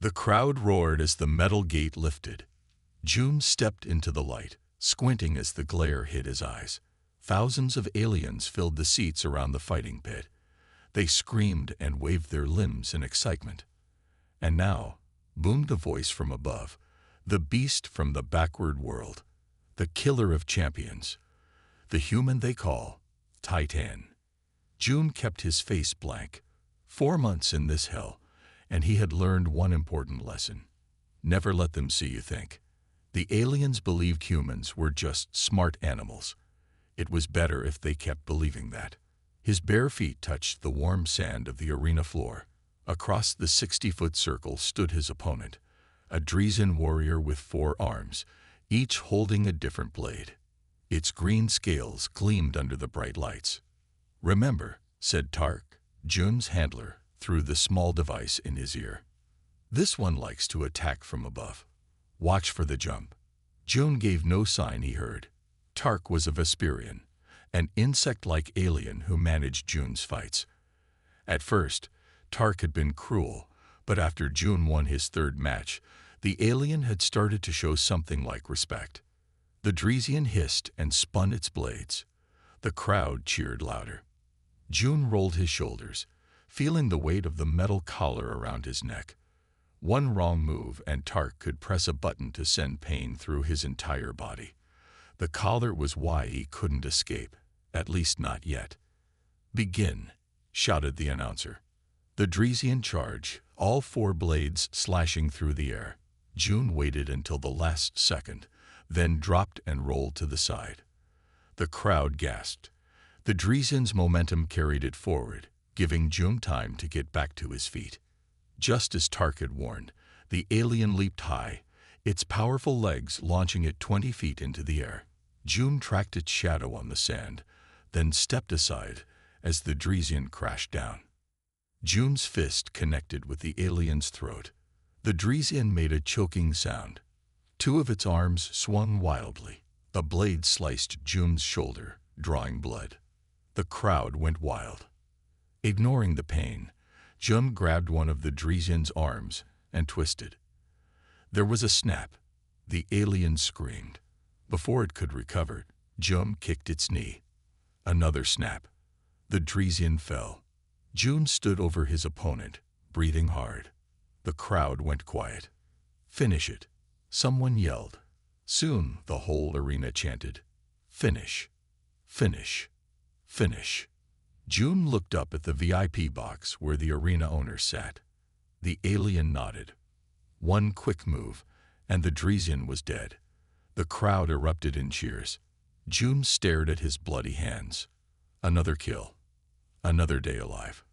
The crowd roared as the metal gate lifted. June stepped into the light, squinting as the glare hit his eyes. Thousands of aliens filled the seats around the fighting pit. They screamed and waved their limbs in excitement. And now, boomed the voice from above, the beast from the backward world, the killer of champions, the human they call Titan. June kept his face blank. 4 months in this hell, and he had learned one important lesson. Never let them see you think. The aliens believed humans were just smart animals. It was better if they kept believing that. His bare feet touched the warm sand of the arena floor. Across the 60-foot circle stood his opponent, a Dreesian warrior with 4 arms, each holding a different blade. Its green scales gleamed under the bright lights. "Remember," said Tark, June's handler, through the small device in his ear. "This one likes to attack from above. Watch for the jump." June gave no sign he heard. Tark was a Vesperian, an insect-like alien who managed June's fights. At first, Tark had been cruel, but after June won his 3rd match, the alien had started to show something like respect. The Dreesian hissed and spun its blades. The crowd cheered louder. June rolled his shoulders, feeling the weight of the metal collar around his neck. One wrong move and Tark could press a button to send pain through his entire body. The collar was why he couldn't escape, at least not yet. "Begin," shouted the announcer. The Dreesian charge, all 4 blades slashing through the air. June waited until the last second, then dropped and rolled to the side. The crowd gasped. The Dreesian's momentum carried it forward, giving June time to get back to his feet. Just as Tark had warned, the alien leaped high, its powerful legs launching it 20 feet into the air. June tracked its shadow on the sand, then stepped aside as the Dreesian crashed down. June's fist connected with the alien's throat. The Dreesian made a choking sound. 2 of its arms swung wildly. A blade sliced June's shoulder, drawing blood. The crowd went wild. Ignoring the pain, June grabbed one of the Dreesian's arms and twisted. There was a snap. The alien screamed. Before it could recover, June kicked its knee. Another snap. The Dreesian fell. June stood over his opponent, breathing hard. The crowd went quiet. "Finish it," someone yelled. Soon the whole arena chanted, "Finish, finish, finish." June looked up at the VIP box where the arena owner sat. The alien nodded. One quick move, and the Dreesian was dead. The crowd erupted in cheers. June stared at his bloody hands. Another kill. Another day alive.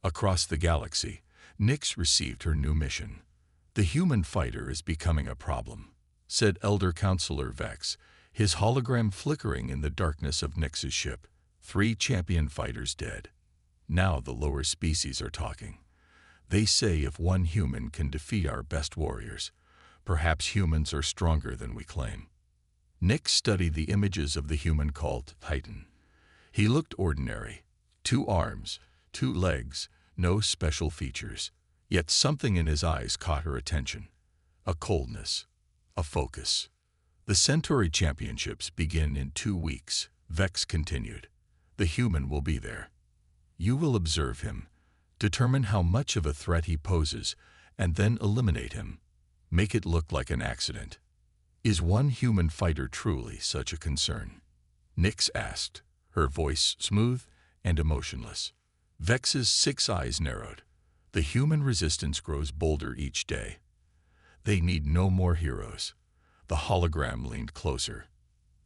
Across the galaxy, Nyx received her new mission. "The human fighter is becoming a problem," said Elder Counselor Vex, his hologram flickering in the darkness of Nyx's ship. 3 champion fighters dead. Now the lower species are talking. They say if one human can defeat our best warriors, perhaps humans are stronger than we claim. Nyx studied the images of the human called Titan. He looked ordinary. 2 arms, 2 legs, no special features. Yet something in his eyes caught her attention. A coldness, a focus. "The Centauri Championships begin in 2 weeks, Vex continued. "The human will be there. You will observe him, determine how much of a threat he poses, and then eliminate him. Make it look like an accident." "Is one human fighter truly such a concern?" Nyx asked, her voice smooth and emotionless. Vex's 6 eyes narrowed. "The human resistance grows bolder each day. They need no more heroes." The hologram leaned closer.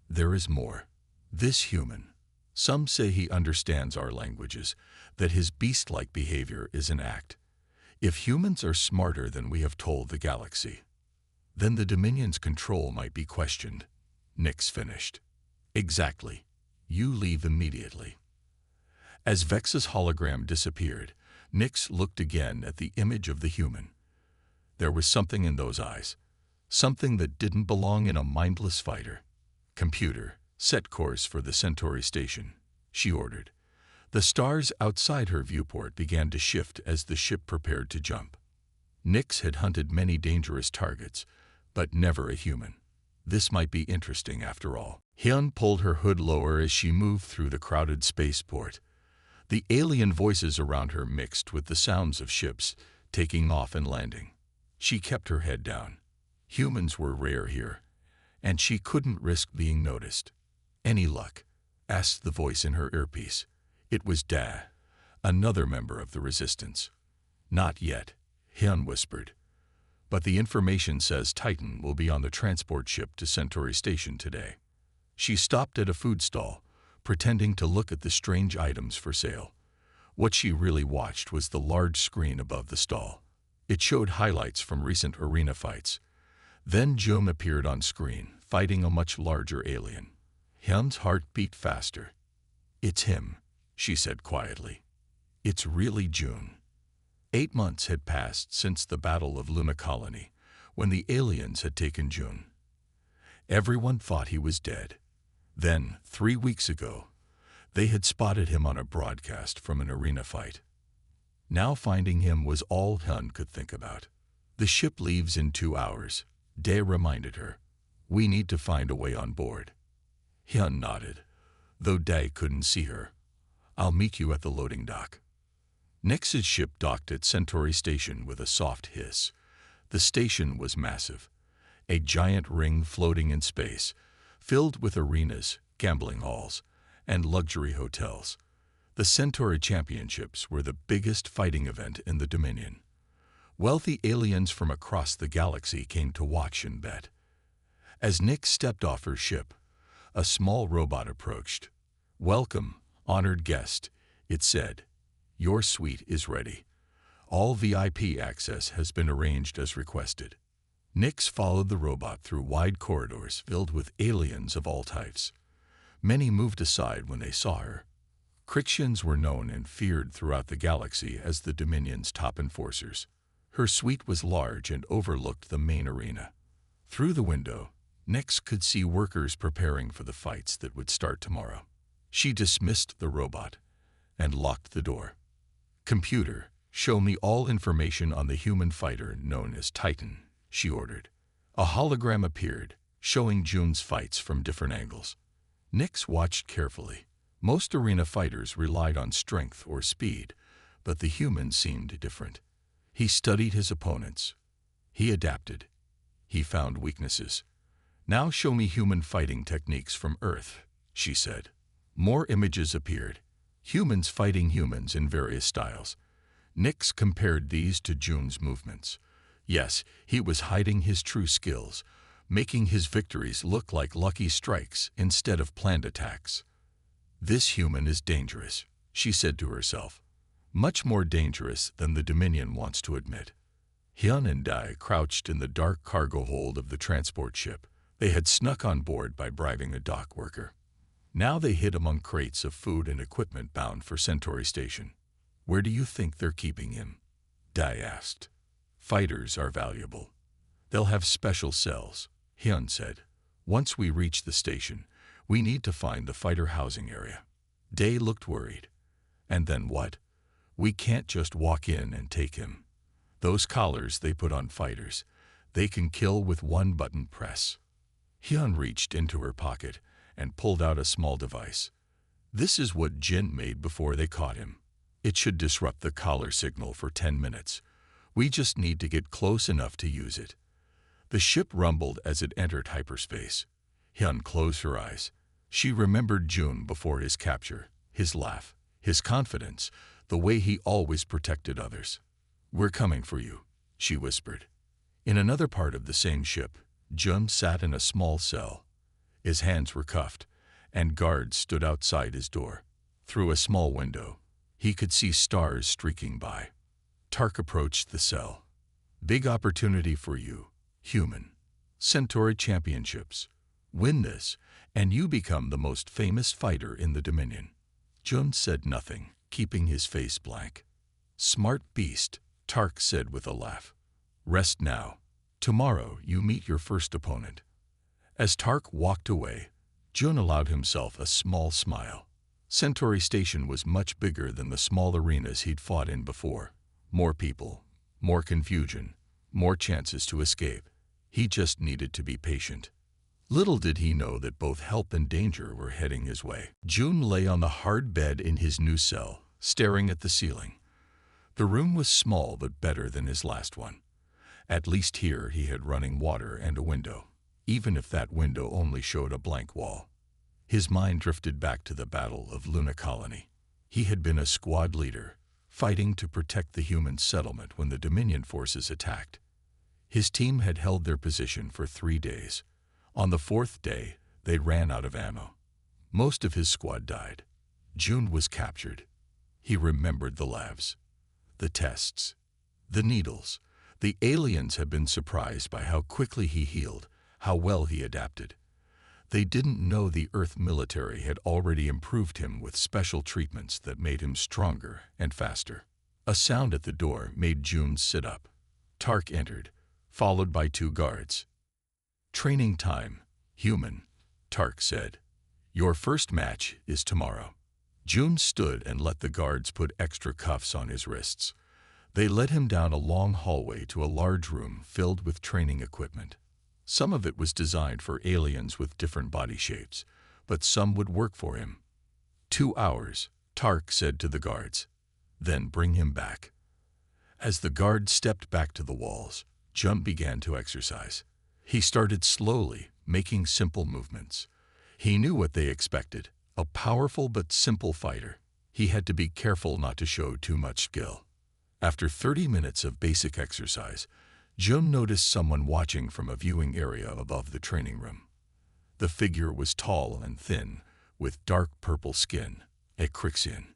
"There is more. This human. Some say he understands our languages, that his beast-like behavior is an act. If humans are smarter than we have told the galaxy, then the Dominion's control might be questioned." Nyx finished. "Exactly. You leave immediately." As Vex's hologram disappeared, Nyx looked again at the image of the human. There was something in those eyes, something that didn't belong in a mindless fighter. "Computer, set course for the Centauri station," she ordered. The stars outside her viewport began to shift as the ship prepared to jump. Nix had hunted many dangerous targets, but never a human. This might be interesting after all. Hyun pulled her hood lower as she moved through the crowded spaceport. The alien voices around her mixed with the sounds of ships taking off and landing. She kept her head down. Humans were rare here, and she couldn't risk being noticed. "Any luck?" asked the voice in her earpiece. It was Da, another member of the resistance. "Not yet," Hyun whispered. "But the information says Titan will be on the transport ship to Centauri Station today." She stopped at a food stall, pretending to look at the strange items for sale. What she really watched was the large screen above the stall. It showed highlights from recent arena fights. Then Jung appeared on screen, fighting a much larger alien. Hyun's heart beat faster. "It's him," she said quietly. "It's really June." 8 months had passed since the Battle of Luna Colony, when the aliens had taken June. Everyone thought he was dead. Then, 3 weeks ago, they had spotted him on a broadcast from an arena fight. Now finding him was all Hyun could think about. "The ship leaves in 2 hours," Dae reminded her. "We need to find a way on board." Hyun nodded, though Dae couldn't see her. "I'll meet you at the loading dock." Nix's ship docked at Centauri Station with a soft hiss. The station was massive, a giant ring floating in space, filled with arenas, gambling halls, and luxury hotels. The Centauri Championships were the biggest fighting event in the Dominion. Wealthy aliens from across the galaxy came to watch and bet. As Nix stepped off her ship, a small robot approached. "Welcome, honored guest," it said. "Your suite is ready. All VIP access has been arranged as requested." Nix followed the robot through wide corridors filled with aliens of all types. Many moved aside when they saw her. Crixians were known and feared throughout the galaxy as the Dominion's top enforcers. Her suite was large and overlooked the main arena. Through the window, Nix could see workers preparing for the fights that would start tomorrow. She dismissed the robot and locked the door. "Computer, show me all information on the human fighter known as Titan," she ordered. A hologram appeared, showing June's fights from different angles. Nix watched carefully. Most arena fighters relied on strength or speed, but the human seemed different. He studied his opponents. He adapted. He found weaknesses. "Now show me human fighting techniques from Earth," she said. More images appeared. Humans fighting humans in various styles. Nix compared these to June's movements. Yes, he was hiding his true skills, making his victories look like lucky strikes instead of planned attacks. "This human is dangerous," she said to herself. "Much more dangerous than the Dominion wants to admit." Hyun and Dae crouched in the dark cargo hold of the transport ship. They had snuck on board by bribing a dock worker. Now they hid among crates of food and equipment bound for Centauri Station. "Where do you think they're keeping him?" Dae asked. "Fighters are valuable. They'll have special cells," Hyun said. "Once we reach the station, we need to find the fighter housing area." Dae looked worried. "And then what? We can't just walk in and take him. Those collars they put on fighters, they can kill with one button press." Hyun reached into her pocket and pulled out a small device. "This is what Jin made before they caught him. It should disrupt the collar signal for 10 minutes. We just need to get close enough to use it." The ship rumbled as it entered hyperspace. Hyun closed her eyes. She remembered June before his capture, his laugh, his confidence, the way he always protected others. "We're coming for you," she whispered. In another part of the same ship, Jun sat in a small cell. His hands were cuffed, and guards stood outside his door. Through a small window, he could see stars streaking by. Tark approached the cell. "Big opportunity for you, human. Centauri Championships. Win this, and you become the most famous fighter in the Dominion." Jun said nothing, keeping his face blank. "Smart beast," Tark said with a laugh. "Rest now. Tomorrow you meet your first opponent." As Tark walked away, Jun allowed himself a small smile. Centauri Station was much bigger than the small arenas he'd fought in before. More people, more confusion, more chances to escape. He just needed to be patient. Little did he know that both help and danger were heading his way. June lay on the hard bed in his new cell, staring at the ceiling. The room was small but better than his last one. At least here he had running water and a window, even if that window only showed a blank wall. His mind drifted back to the Battle of Luna Colony. He had been a squad leader, fighting to protect the human settlement when the Dominion forces attacked. His team had held their position for 3 days. On the 4th day, they ran out of ammo. Most of his squad died. June was captured. He remembered the labs, the tests, the needles. The aliens had been surprised by how quickly he healed, how well he adapted. They didn't know the Earth military had already improved him with special treatments that made him stronger and faster. A sound at the door made June sit up. Tark entered, followed by 2 guards. "Training time, human," Tark said. "Your first match is tomorrow." June stood and let the guards put extra cuffs on his wrists. They led him down a long hallway to a large room filled with training equipment. Some of it was designed for aliens with different body shapes, but some would work for him. 2 hours, Tark said to the guards. "Then bring him back." As the guards stepped back to the walls, June began to exercise. He started slowly, making simple movements. He knew what they expected, a powerful but simple fighter. He had to be careful not to show too much skill. After 30 minutes of basic exercise, June noticed someone watching from a viewing area above the training room. The figure was tall and thin, with dark purple skin, a Crixian.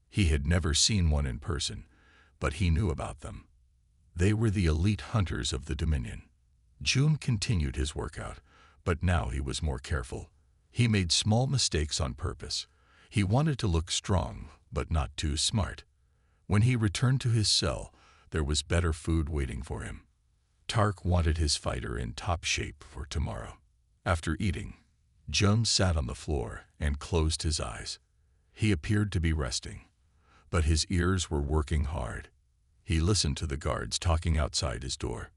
He had never seen one in person, but he knew about them. They were the elite hunters of the Dominion. June continued his workout, but now he was more careful. He made small mistakes on purpose. He wanted to look strong, but not too smart. When he returned to his cell, there was better food waiting for him. Tark wanted his fighter in top shape for tomorrow. After eating, June sat on the floor and closed his eyes. He appeared to be resting, but his ears were working hard. He listened to the guards talking outside his door.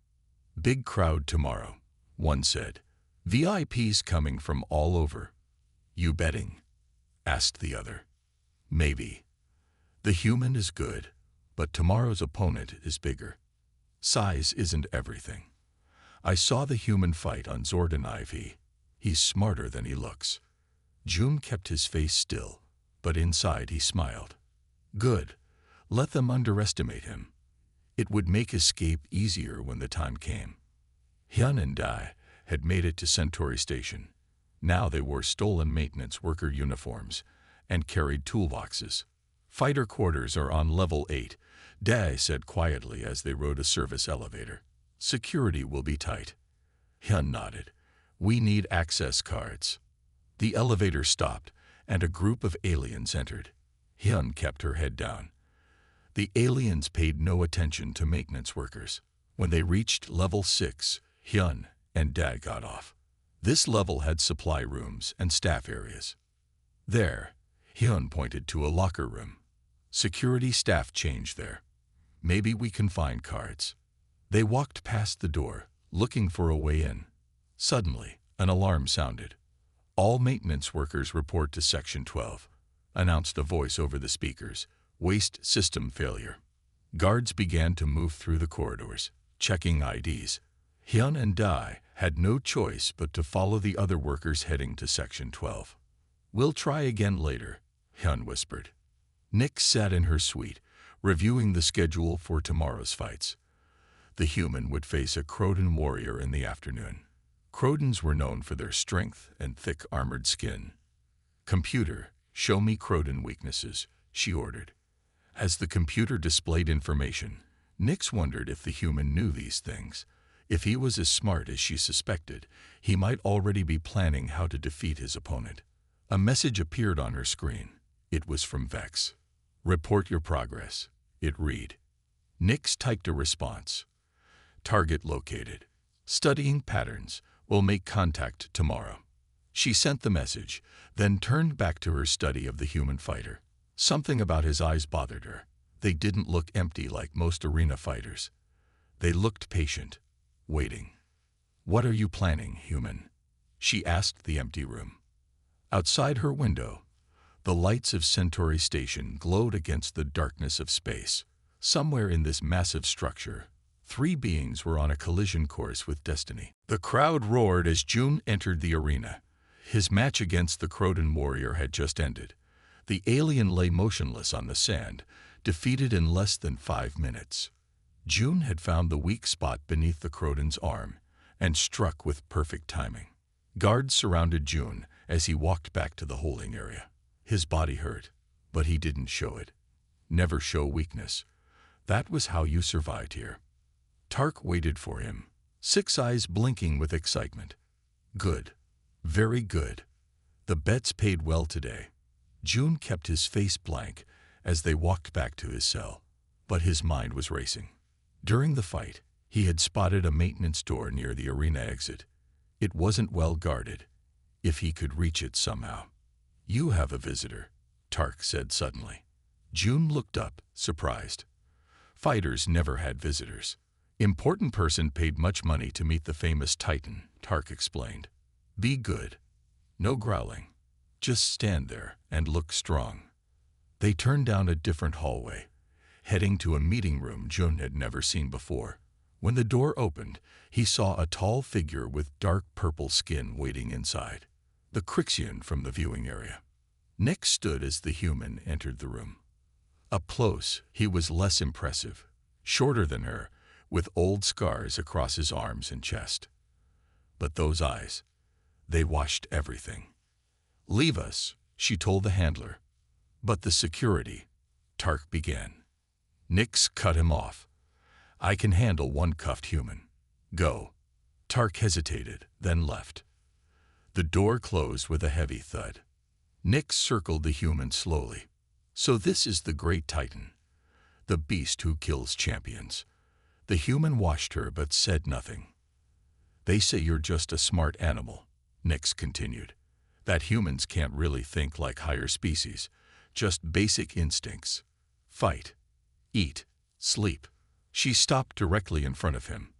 "Big crowd tomorrow," one said. "VIPs coming from all over." "You betting?" asked the other. "Maybe. The human is good, but tomorrow's opponent is bigger. Size isn't everything. I saw the human fight on Zordon IV. He's smarter than he looks." June kept his face still, but inside he smiled. Good. Let them underestimate him. It would make escape easier when the time came. Hyun and Dai had made it to Centauri Station. Now they wore stolen maintenance worker uniforms and carried toolboxes. "Fighter quarters are on level 8, Dai said quietly as they rode a service elevator. "Security will be tight." Hyun nodded. "We need access cards." The elevator stopped, and a group of aliens entered. Hyun kept her head down. The aliens paid no attention to maintenance workers. When they reached level 6, Hyun and Dai got off. This level had supply rooms and staff areas. There, Hyun pointed to a locker room. "Security staff change there. Maybe we can find cards." They walked past the door, looking for a way in. Suddenly, an alarm sounded. "All maintenance workers report to Section 12, announced a voice over the speakers. "Waste system failure." Guards began to move through the corridors, checking IDs. Hyun and Dai had no choice but to follow the other workers heading to Section 12. "We'll try again later," Hyun whispered. Nick sat in her suite, reviewing the schedule for tomorrow's fights. The human would face a Croton warrior in the afternoon. Crotons were known for their strength and thick armored skin. "Computer, show me Croton weaknesses," she ordered. As the computer displayed information, Nix wondered if the human knew these things. If he was as smart as she suspected, he might already be planning how to defeat his opponent. A message appeared on her screen. It was from Vex. "Report your progress," it read. Nix typed a response. "Target located. Studying patterns. Will make contact tomorrow." She sent the message, then turned back to her study of the human fighter. Something about his eyes bothered her. They didn't look empty like most arena fighters. They looked patient, waiting. "What are you planning, human?" she asked the empty room. Outside her window, the lights of Centauri Station glowed against the darkness of space. Somewhere in this massive structure, three beings were on a collision course with destiny. The crowd roared as June entered the arena. His match against the Croton warrior had just ended. The alien lay motionless on the sand, defeated in less than 5 minutes. June had found the weak spot beneath the Croton's arm and struck with perfect timing. Guards surrounded June as he walked back to the holding area. His body hurt, but he didn't show it. Never show weakness. That was how you survived here. Tark waited for him, 6 eyes blinking with excitement. Good. Very good. The bets paid well today. June kept his face blank as they walked back to his cell, but his mind was racing. During the fight, he had spotted a maintenance door near the arena exit. It wasn't well guarded. If he could reach it somehow. "You have a visitor," Tark said suddenly. June looked up, surprised. Fighters never had visitors. "Important person paid much money to meet the famous Titan," Tark explained. "Be good. No growling. Just stand there and look strong." They turned down a different hallway, heading to a meeting room June had never seen before. When the door opened, he saw a tall figure with dark purple skin waiting inside. The Crixian from the viewing area. Nick stood as the human entered the room. Up close, he was less impressive, shorter than her, with old scars across his arms and chest. But those eyes, they watched everything. "Leave us," she told the handler. "But the security," Tark began. Nix cut him off. "I can handle one cuffed human. Go." Tark hesitated, then left. The door closed with a heavy thud. Nix circled the human slowly. "So this is the great Titan, the beast who kills champions." The human watched her but said nothing. "They say you're just a smart animal," Nix continued. "That humans can't really think like higher species, just basic instincts. Fight, eat, sleep." She stopped directly in front of him.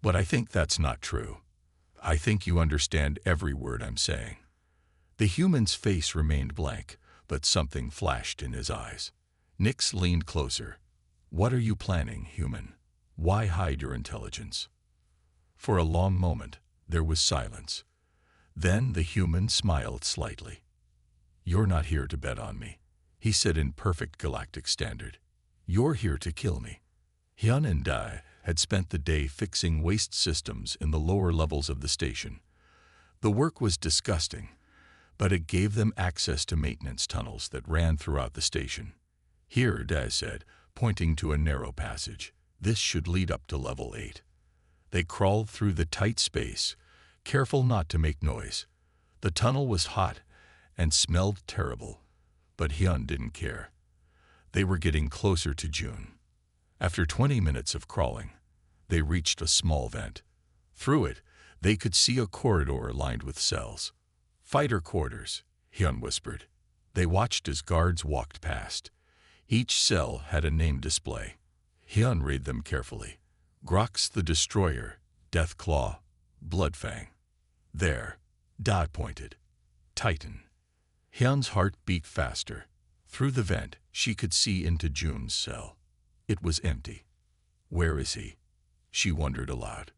"But I think that's not true. I think you understand every word I'm saying." The human's face remained blank, but something flashed in his eyes. Nix leaned closer. "What are you planning, human? Why hide your intelligence?" For a long moment, there was silence. Then the human smiled slightly. "You're not here to bet on me," he said in perfect galactic standard. "You're here to kill me." Hyun and Dai had spent the day fixing waste systems in the lower levels of the station. The work was disgusting, but it gave them access to maintenance tunnels that ran throughout the station. "Here," Dai said, pointing to a narrow passage. "This should lead up to level 8. They crawled through the tight space, careful not to make noise. The tunnel was hot and smelled terrible, but Hyun didn't care. They were getting closer to June. After 20 minutes of crawling, they reached a small vent. Through it, they could see a corridor lined with cells. "Fighter quarters," Hyun whispered. They watched as guards walked past. Each cell had a name display. Hyun read them carefully. Grox the Destroyer, Deathclaw, Bloodfang. "There," Da pointed. "Titan." Hyun's heart beat faster. Through the vent, she could see into June's cell. It was empty. "Where is he?" she wondered aloud.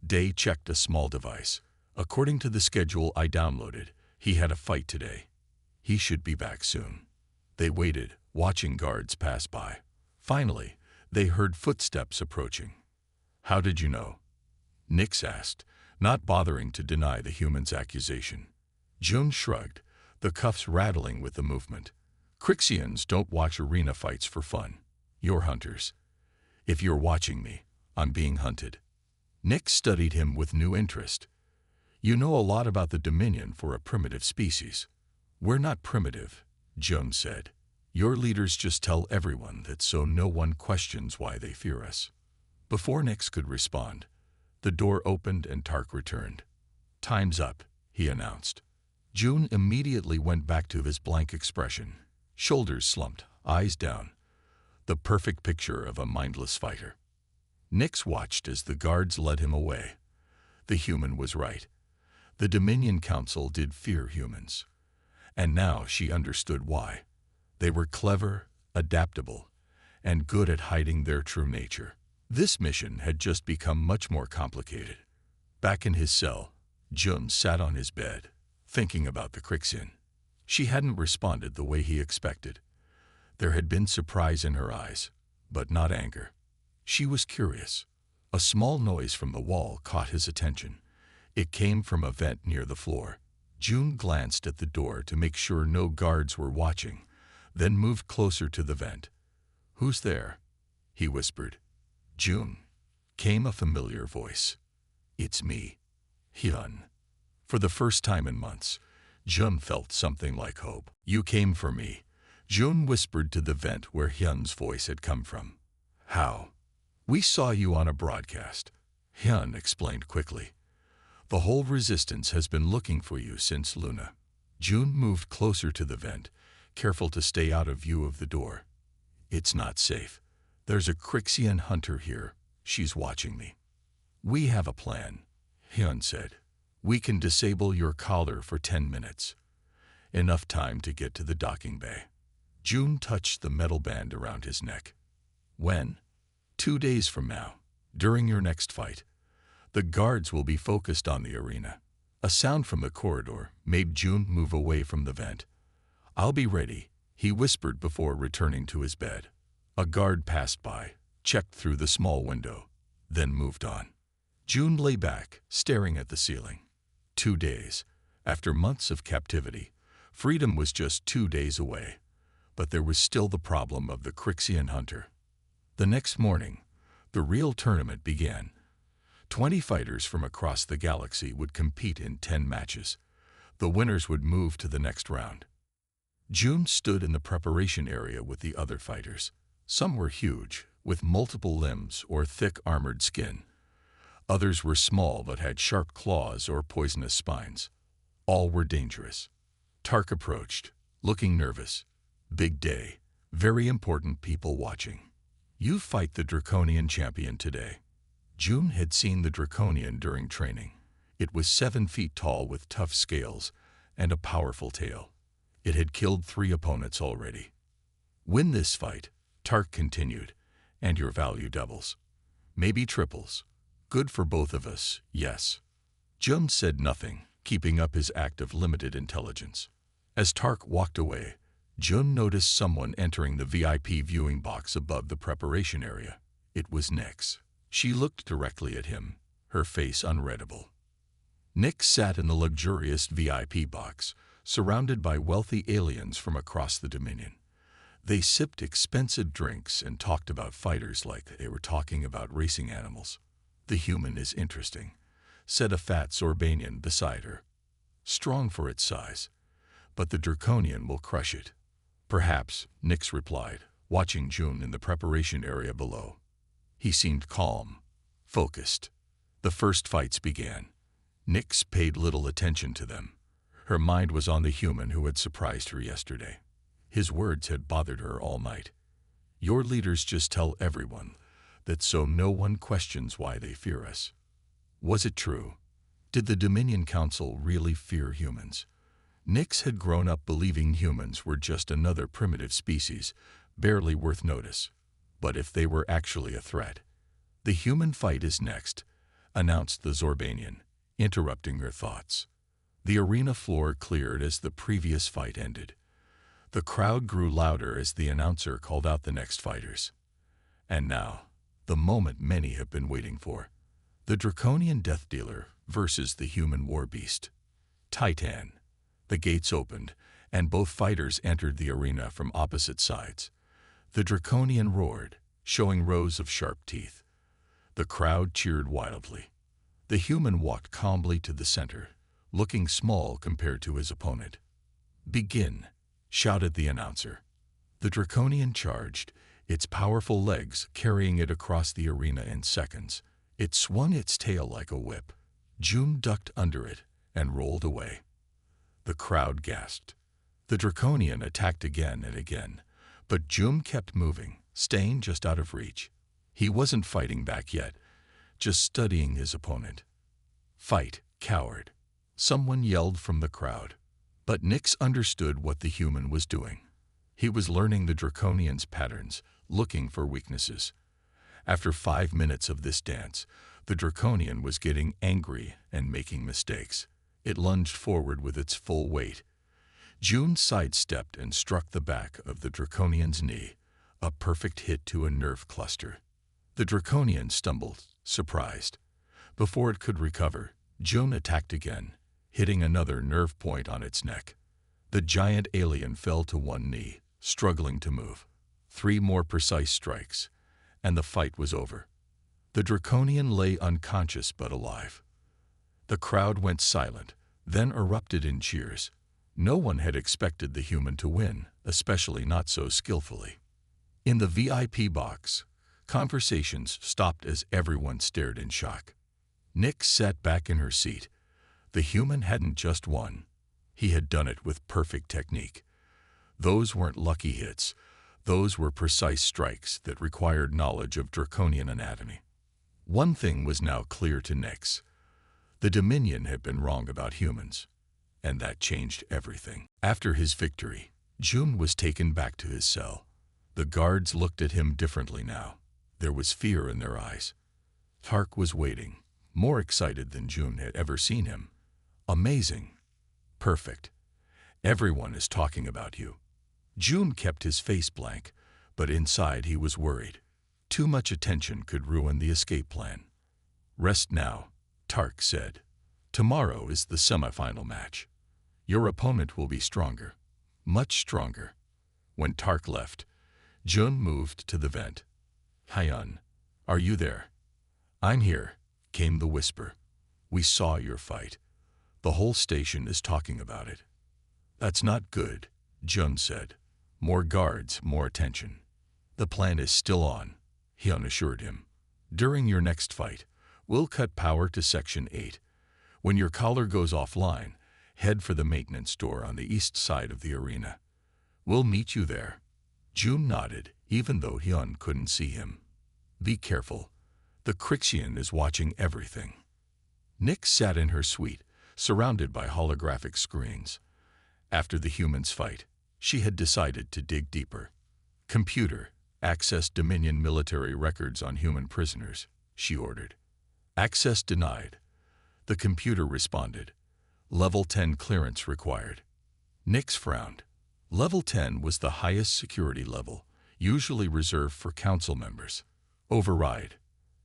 Day checked a small device. "According to the schedule I downloaded, he had a fight today. He should be back soon." They waited, watching guards pass by. Finally, they heard footsteps approaching. "How did you know?" Nix asked, not bothering to deny the human's accusation. June shrugged, the cuffs rattling with the movement. "Crixians don't watch arena fights for fun. You're hunters. If you're watching me, I'm being hunted." Nix studied him with new interest. "You know a lot about the Dominion for a primitive species." "We're not primitive," June said. "Your leaders just tell everyone that so no one questions why they fear us." Before Nix could respond, the door opened and Tark returned. "Time's up," he announced. June immediately went back to his blank expression, shoulders slumped, eyes down. The perfect picture of a mindless fighter. Nix watched as the guards led him away. The human was right. The Dominion Council did fear humans. And now she understood why. They were clever, adaptable, and good at hiding their true nature. This mission had just become much more complicated. Back in his cell, Jun sat on his bed, thinking about the Crixin. She hadn't responded the way he expected. There had been surprise in her eyes, but not anger. She was curious. A small noise from the wall caught his attention. It came from a vent near the floor. Jun glanced at the door to make sure no guards were watching, then moved closer to the vent. "Who's there?" he whispered. "Jun," came a familiar voice. "It's me, Hyun." For the first time in months, Jun felt something like hope. "You came for me," Jun whispered to the vent where Hyun's voice had come from. "How?" "We saw you on a broadcast," Hyun explained quickly. "The whole resistance has been looking for you since Luna." Jun moved closer to the vent, careful to stay out of view of the door. "It's not safe. There's a Crixian hunter here. She's watching me." "We have a plan," Hyun said. "We can disable your collar for 10 minutes. Enough time to get to the docking bay." Jun touched the metal band around his neck. "When?" "2 days from now, during your next fight. The guards will be focused on the arena." A sound from the corridor made Jun move away from the vent. "I'll be ready," he whispered before returning to his bed. A guard passed by, checked through the small window, then moved on. Jun lay back, staring at the ceiling. 2 days. After months of captivity, freedom was just 2 days away. But there was still the problem of the Crixian hunter. The next morning, the real tournament began. 20 fighters from across the galaxy would compete in 10 matches. The winners would move to the next round. Jun stood in the preparation area with the other fighters. Some were huge, with multiple limbs or thick armored skin. Others were small but had sharp claws or poisonous spines. All were dangerous. Tark approached, looking nervous. "Big day. Very important people watching. You fight the Draconian champion today." Jun had seen the Draconian during training. It was 7 feet tall with tough scales and a powerful tail. It had killed 3 opponents already. "Win this fight," Tark continued, "and your value doubles. Maybe triples. Good for both of us, yes." Jun said nothing, keeping up his act of limited intelligence. As Tark walked away, Jun noticed someone entering the VIP viewing box above the preparation area. It was Nix. She looked directly at him, her face unreadable. Nix sat in the luxurious VIP box, surrounded by wealthy aliens from across the Dominion. They sipped expensive drinks and talked about fighters like they were talking about racing animals. "The human is interesting," said a fat Zorbanian beside her. "Strong for its size, but the Draconian will crush it." "Perhaps," Nix replied, watching Jun in the preparation area below. He seemed calm, focused. The first fights began. Nix paid little attention to them. Her mind was on the human who had surprised her yesterday. His words had bothered her all night. "Your leaders just tell everyone that so no one questions why they fear us." Was it true? Did the Dominion Council really fear humans? Nix had grown up believing humans were just another primitive species, barely worth notice. But if they were actually a threat? "The human fight is next," announced the Zorbanian, interrupting her thoughts. The arena floor cleared as the previous fight ended. The crowd grew louder as the announcer called out the next fighters. And now, the moment many have been waiting for. The Draconian Death Dealer versus the human war beast. Titan. The gates opened, and both fighters entered the arena from opposite sides. The Draconian roared, showing rows of sharp teeth. The crowd cheered wildly. The human walked calmly to the center, looking small compared to his opponent. "Begin," shouted the announcer. The Draconian charged, its powerful legs carrying it across the arena in seconds. It swung its tail like a whip. Jun ducked under it and rolled away. The crowd gasped. The Draconian attacked again and again, but Jun kept moving, staying just out of reach. He wasn't fighting back yet, just studying his opponent. "Fight, coward," someone yelled from the crowd. But Nyx understood what the human was doing. He was learning the Draconian's patterns, looking for weaknesses. After 5 minutes of this dance, the Draconian was getting angry and making mistakes. It lunged forward with its full weight. June sidestepped and struck the back of the Draconian's knee, a perfect hit to a nerve cluster. The Draconian stumbled, surprised. Before it could recover, June attacked again, hitting another nerve point on its neck. The giant alien fell to one knee, struggling to move. 3 more precise strikes, and the fight was over. The Draconian lay unconscious but alive. The crowd went silent, then erupted in cheers. No one had expected the human to win, especially not so skillfully. In the VIP box, conversations stopped as everyone stared in shock. Nyx sat back in her seat. The human hadn't just won. He had done it with perfect technique. Those weren't lucky hits. Those were precise strikes that required knowledge of Draconian anatomy. One thing was now clear to Nyx. The Dominion had been wrong about humans, and that changed everything. After his victory, June was taken back to his cell. The guards looked at him differently now. There was fear in their eyes. Tark was waiting, more excited than June had ever seen him. "Amazing. Perfect. Everyone is talking about you." June kept his face blank, but inside he was worried. Too much attention could ruin the escape plan. "Rest now," Tark said. "Tomorrow is the semifinal match. Your opponent will be stronger, much stronger." When Tark left, June moved to the vent. "Hyun, are you there?" "I'm here," came the whisper. "We saw your fight. The whole station is talking about it." "That's not good," Jun said. "More guards, more attention." "The plan is still on," Hyun assured him. "During your next fight, we'll cut power to Section 8. When your collar goes offline, head for the maintenance door on the east side of the arena. We'll meet you there." June nodded, even though Hyun couldn't see him. "Be careful. The Crixian is watching everything." Nyx sat in her suite, surrounded by holographic screens. After the humans' fight, she had decided to dig deeper. "Computer, access Dominion military records on human prisoners," she ordered. "Access denied." The computer responded. "Level 10 clearance required." Nyx frowned. Level 10 was the highest security level, usually reserved for council members. "Override.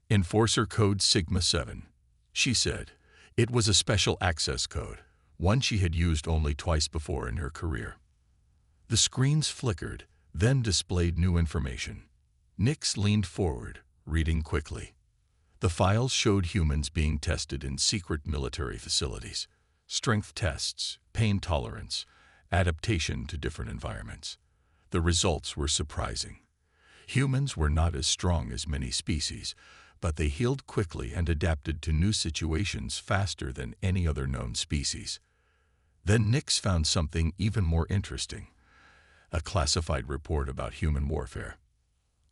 Enforcer code Sigma 7, she said. It was a special access code, one she had used only twice before in her career. The screens flickered, then displayed new information. Nyx leaned forward, reading quickly. The files showed humans being tested in secret military facilities. Strength tests, pain tolerance, adaptation to different environments. The results were surprising. Humans were not as strong as many species, but they healed quickly and adapted to new situations faster than any other known species. Then Nyx found something even more interesting. A classified report about human warfare.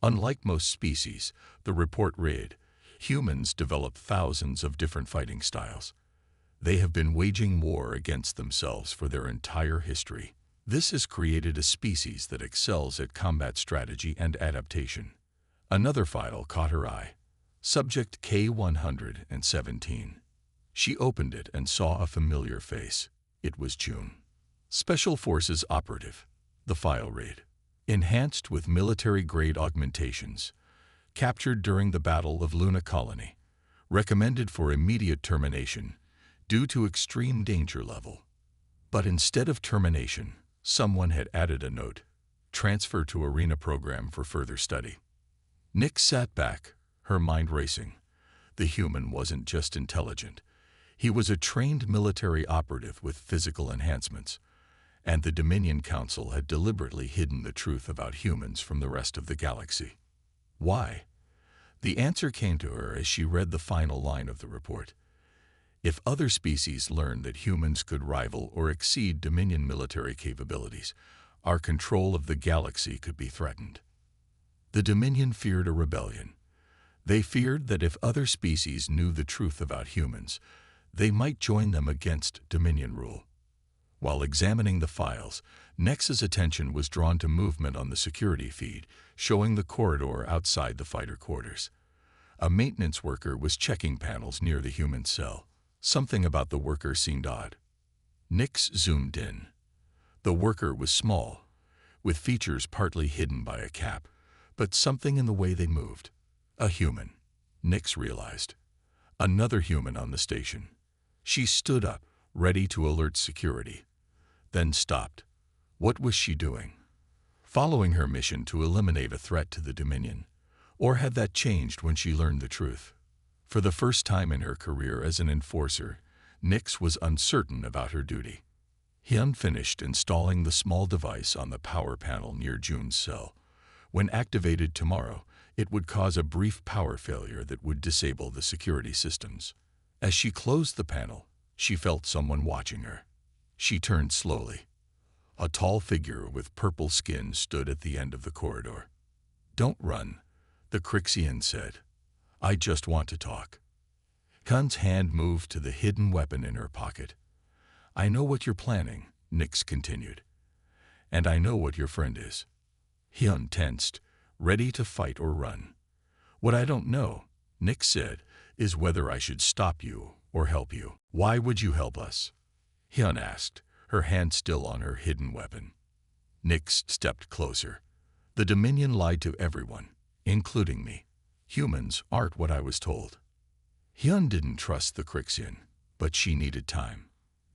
Unlike most species, the report read, "Humans developed thousands of different fighting styles. They have been waging war against themselves for their entire history. This has created a species that excels at combat strategy and adaptation." Another file caught her eye. Subject K-117. She opened it and saw a familiar face. It was June. "Special Forces Operative," the file read. "Enhanced with military-grade augmentations. Captured during the Battle of Luna Colony. Recommended for immediate termination due to extreme danger level." But instead of termination, someone had added a note. "Transfer to Arena Program for further study." Nyx sat back, her mind racing. The human wasn't just intelligent. He was a trained military operative with physical enhancements. And the Dominion Council had deliberately hidden the truth about humans from the rest of the galaxy. Why? The answer came to her as she read the final line of the report. If other species learned that humans could rival or exceed Dominion military capabilities, our control of the galaxy could be threatened. The Dominion feared a rebellion. They feared that if other species knew the truth about humans, they might join them against Dominion rule. While examining the files, Nex's attention was drawn to movement on the security feed, showing the corridor outside the fighter quarters. A maintenance worker was checking panels near the human cell. Something about the worker seemed odd. Nix zoomed in. The worker was small, with features partly hidden by a cap, but something in the way they moved. A human, Nix realized. Another human on the station. She stood up, ready to alert security, then stopped. What was she doing? Following her mission to eliminate a threat to the Dominion? Or had that changed when she learned the truth? For the first time in her career as an enforcer, Nix was uncertain about her duty. Hyun finished installing the small device on the power panel near Jun's cell. When activated tomorrow, it would cause a brief power failure that would disable the security systems. As she closed the panel, she felt someone watching her. She turned slowly. A tall figure with purple skin stood at the end of the corridor. "Don't run," the Crixian said. "I just want to talk." Hyun's hand moved to the hidden weapon in her pocket. "I know what you're planning," Nix continued. "And I know what your friend is." Hyun tensed, ready to fight or run. "What I don't know," Nix said, "is whether I should stop you or help you." "Why would you help us?" Hyun asked, her hand still on her hidden weapon. Nix stepped closer. "The Dominion lied to everyone, including me. Humans aren't what I was told." Hyun didn't trust the Crixian, but she needed time.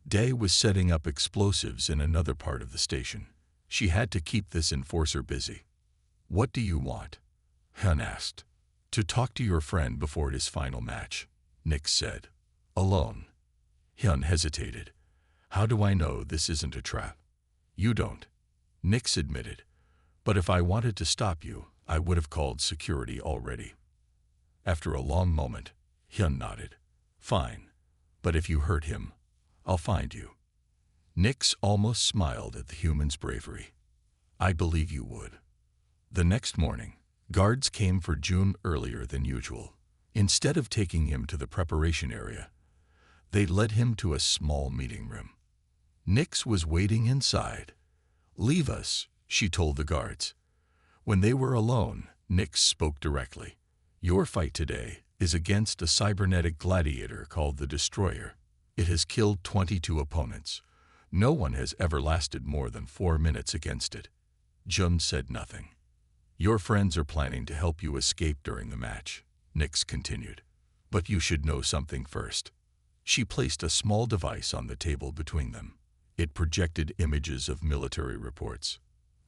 Day was setting up explosives in another part of the station. She had to keep this enforcer busy. "What do you want?" Hyun asked. "To talk to your friend before his final match," Nix said. "Alone." Hyun hesitated. "How do I know this isn't a trap?" "You don't," Nix admitted. "But if I wanted to stop you, I would have called security already." After a long moment, Hyun nodded. "Fine. But if you hurt him, I'll find you." Nix almost smiled at the human's bravery. "I believe you would." The next morning, guards came for Jun earlier than usual. Instead of taking him to the preparation area, they led him to a small meeting room. Nix was waiting inside. "Leave us," she told the guards. When they were alone, Nix spoke directly. "Your fight today is against a cybernetic gladiator called the Destroyer. It has killed 22 opponents. No one has ever lasted more than 4 minutes against it." Jun said nothing. "Your friends are planning to help you escape during the match," Nix continued. "But you should know something first." She placed a small device on the table between them. It projected images of military reports.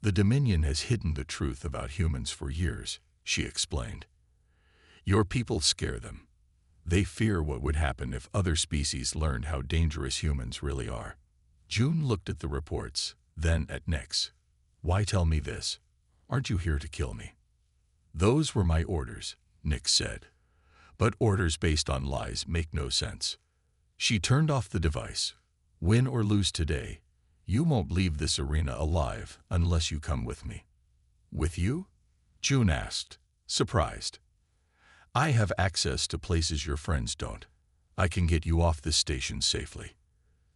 "The Dominion has hidden the truth about humans for years," she explained. "Your people scare them. They fear what would happen if other species learned how dangerous humans really are." Jun looked at the reports, then at Nix. "Why tell me this? Aren't you here to kill me?" "Those were my orders," Nix said. "But orders based on lies make no sense." She turned off the device. "Win or lose today, you won't leave this arena alive unless you come with me." "With you?" Jun asked, surprised. "I have access to places your friends don't. I can get you off this station safely."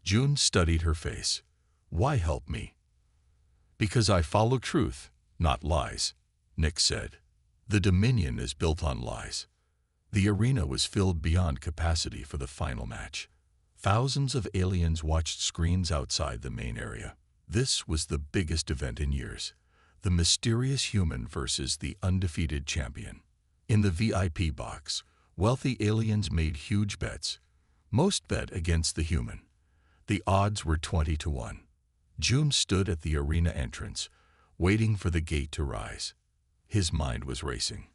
Jun studied her face. "Why help me?" "Because I follow truth, not lies," Nix said. "The Dominion is built on lies." The arena was filled beyond capacity for the final match. Thousands of aliens watched screens outside the main area. This was the biggest event in years. The mysterious human versus the undefeated champion. In the VIP box, wealthy aliens made huge bets. Most bet against the human. The odds were 20-1. Jun stood at the arena entrance, waiting for the gate to rise. His mind was racing.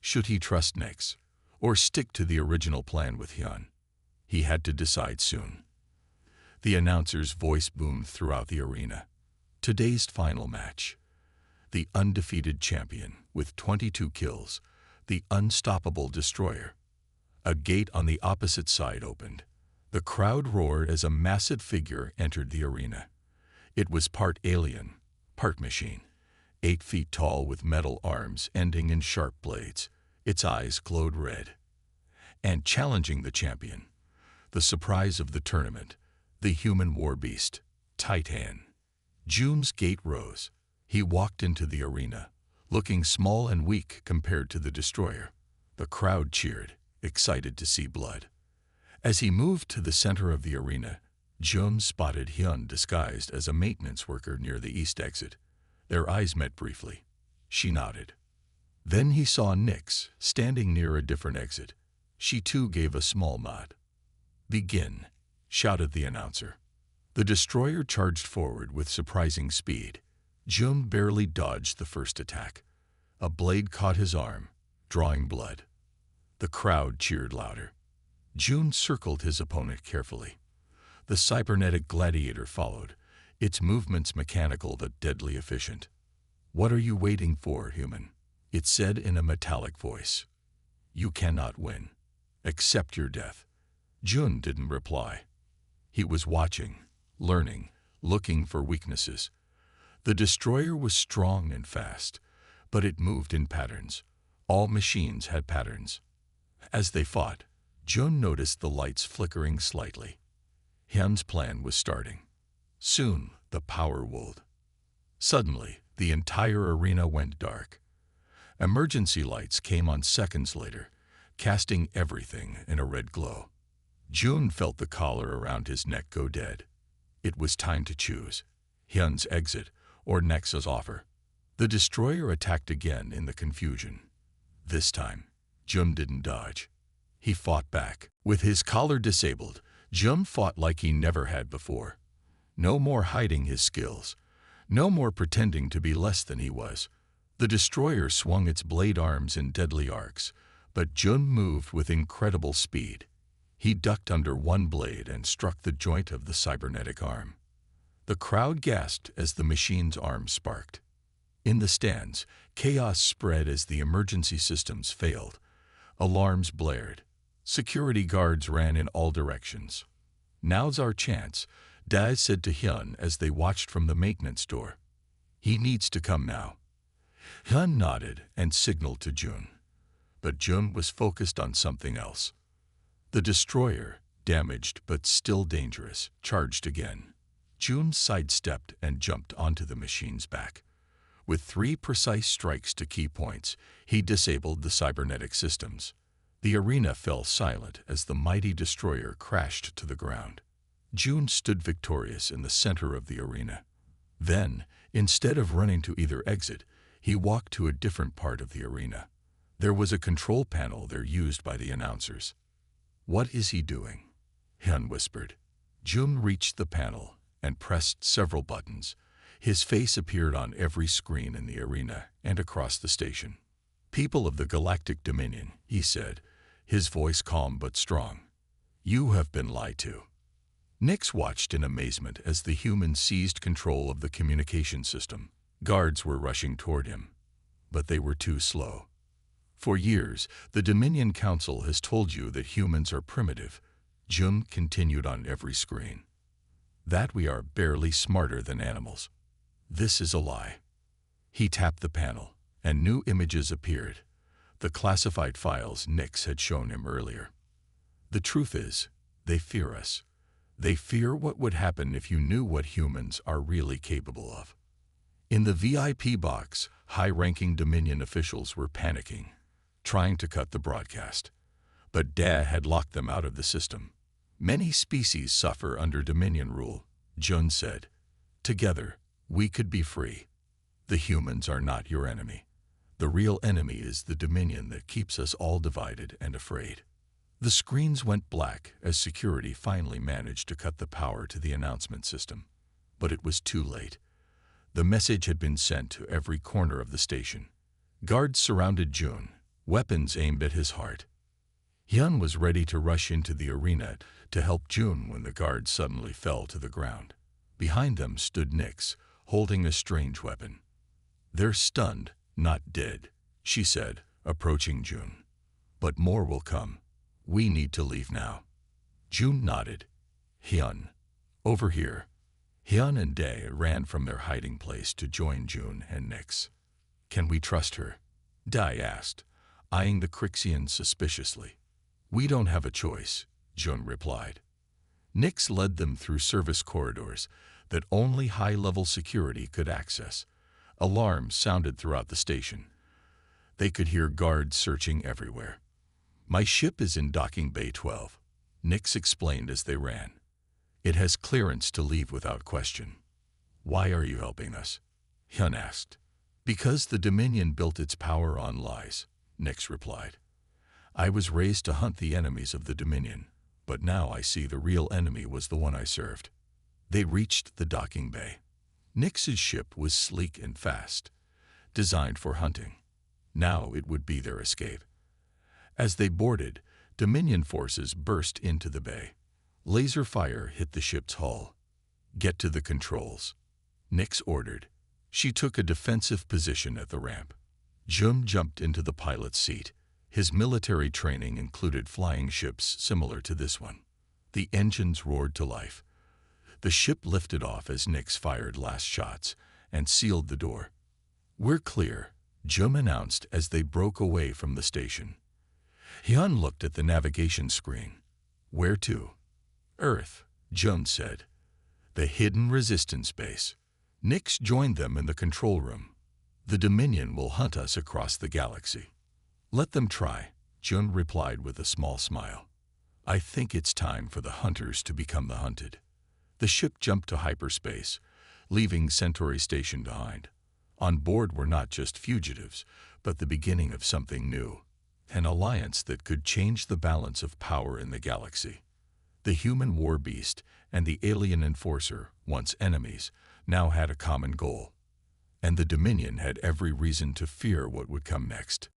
Should he trust Nix, or stick to the original plan with Hyun? He had to decide soon. The announcer's voice boomed throughout the arena. Today's final match. The undefeated champion with 22 kills, the unstoppable Destroyer. A gate on the opposite side opened. The crowd roared as a massive figure entered the arena. It was part alien, part machine. 8 feet tall with metal arms ending in sharp blades. Its eyes glowed red. And challenging the champion, the surprise of the tournament, the human war beast, Titan. June's gate rose. He walked into the arena, looking small and weak compared to the destroyer. The crowd cheered, excited to see blood. As he moved to the center of the arena, June spotted Hyun disguised as a maintenance worker near the east exit. Their eyes met briefly. She nodded. Then he saw Nyx standing near a different exit. She too gave a small nod. "Begin," shouted the announcer. The destroyer charged forward with surprising speed. June barely dodged the first attack. A blade caught his arm, drawing blood. The crowd cheered louder. June circled his opponent carefully. The cybernetic gladiator followed, its movements mechanical but deadly efficient. "What are you waiting for, human?" it said in a metallic voice. "You cannot win. Accept your death." Jun didn't reply. He was watching, learning, looking for weaknesses. The destroyer was strong and fast, but it moved in patterns. All machines had patterns. As they fought, Jun noticed the lights flickering slightly. Hyun's plan was starting. Soon, the power would. Suddenly, the entire arena went dark. Emergency lights came on seconds later, casting everything in a red glow. Jun felt the collar around his neck go dead. It was time to choose Hyun's exit or Nexa's offer. The destroyer attacked again in the confusion. This time, Jun didn't dodge. He fought back. With his collar disabled, Jun fought like he never had before. No more hiding his skills. No more pretending to be less than he was. The destroyer swung its blade arms in deadly arcs, but Jun moved with incredible speed. He ducked under one blade and struck the joint of the cybernetic arm. The crowd gasped as the machine's arm sparked. In the stands, chaos spread as the emergency systems failed. Alarms blared. Security guards ran in all directions. "Now's our chance," Daz said to Hyun as they watched from the maintenance door. "He needs to come now." Hyun nodded and signaled to Jun. But Jun was focused on something else. The destroyer, damaged but still dangerous, charged again. Jun sidestepped and jumped onto the machine's back. With 3 precise strikes to key points, he disabled the cybernetic systems. The arena fell silent as the mighty destroyer crashed to the ground. Jun stood victorious in the center of the arena. Then, instead of running to either exit, he walked to a different part of the arena. There was a control panel there used by the announcers. "What is he doing?" Hyun whispered. Jun reached the panel and pressed several buttons. His face appeared on every screen in the arena and across the station. "People of the Galactic Dominion," he said, his voice calm but strong. "You have been lied to." Nyx watched in amazement as the human seized control of the communication system. Guards were rushing toward him, but they were too slow. "For years, the Dominion Council has told you that humans are primitive," Jun continued on every screen. "That we are barely smarter than animals. This is a lie." He tapped the panel, and new images appeared, the classified files Nyx had shown him earlier. "The truth is, they fear us. They fear what would happen if you knew what humans are really capable of." In the VIP box, high-ranking Dominion officials were panicking, trying to cut the broadcast. But Da had locked them out of the system. "Many species suffer under Dominion rule," Jun said. "Together, we could be free. The humans are not your enemy. The real enemy is the Dominion that keeps us all divided and afraid." The screens went black as security finally managed to cut the power to the announcement system. But it was too late. The message had been sent to every corner of the station. Guards surrounded Jun, weapons aimed at his heart. Hyun was ready to rush into the arena to help Jun when the guards suddenly fell to the ground. Behind them stood Nyx, holding a strange weapon. "They're stunned, not dead," she said, approaching Jun. "But more will come. We need to leave now." Jun nodded. "Hyun, over here." Hyun and Dae ran from their hiding place to join Jun and Nyx. "Can we trust her?" Dae asked. eyeing the Crixians suspiciously. "We don't have a choice," Jun replied. Nix led them through service corridors that only high-level security could access. Alarms sounded throughout the station. They could hear guards searching everywhere. "My ship is in docking bay 12, Nix explained as they ran. "It has clearance to leave without question." "Why are you helping us?" Hyun asked. "Because the Dominion built its power on lies," Nix replied. "I was raised to hunt the enemies of the Dominion, but now I see the real enemy was the one I served." They reached the docking bay. Nix's ship was sleek and fast, designed for hunting. Now it would be their escape. As they boarded, Dominion forces burst into the bay. Laser fire hit the ship's hull. "Get to the controls," Nix ordered. She took a defensive position at the ramp. Jum jumped into the pilot's seat. His military training included flying ships similar to this one. The engines roared to life. The ship lifted off as Nix fired last shots and sealed the door. "We're clear," Jum announced as they broke away from the station. Hyun looked at the navigation screen. "Where to?" "Earth," Jun said. "The hidden resistance base." Nix joined them in the control room. "The Dominion will hunt us across the galaxy." "Let them try," Jun replied with a small smile. "I think it's time for the hunters to become the hunted." The ship jumped to hyperspace, leaving Centauri Station behind. On board were not just fugitives, but the beginning of something new, an alliance that could change the balance of power in the galaxy. The human war beast and the alien enforcer, once enemies, now had a common goal. And the Dominion had every reason to fear what would come next.